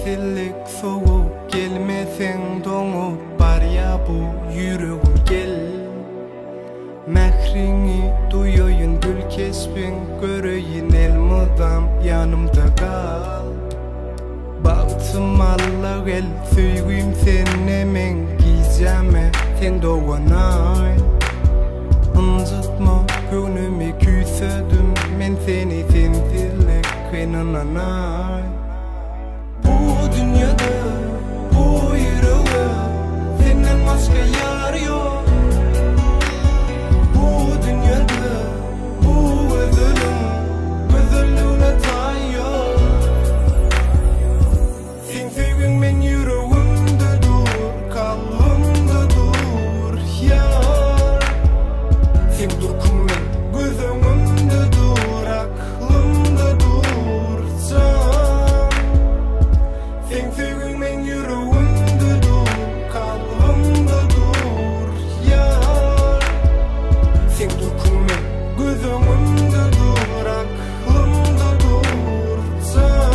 Sentillik soğuk gelmesen donup bar ya bu yüreğim gel. Mehrini duyoyun gül kesbin göreyin elmudam yanımda kal. Baktım Allah gel söygüyüm sen hemen gizeme sen doğanay. Anzıtma gönlümü küsödüm men seni sentillik kınananay. Bu dünyada bu yüreğe senden başka yar yok. Bu dünyada bu özürlüğüne tay yok. Sen sevgin ben yüreğimde dur, kalbimde dur yar. Sen durkun ben gözümde dur, aklımda dur can. Sen sevgin ben yüreğimde dur, kalbimde dur yar. Sen durkun ben gözümde dur, aklımda dur can.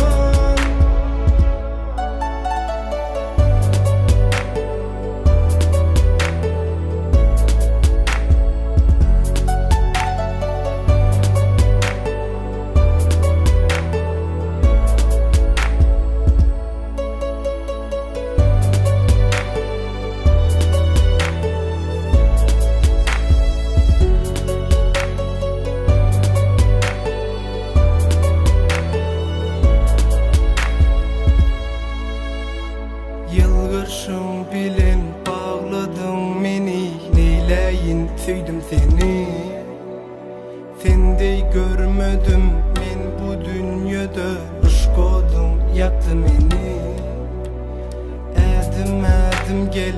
Yılgırşın bilen bağladın meni, neyleyin söydüm seni. Sendey görmedim men bu dünyada, ışkodun yaktı meni. Edim gel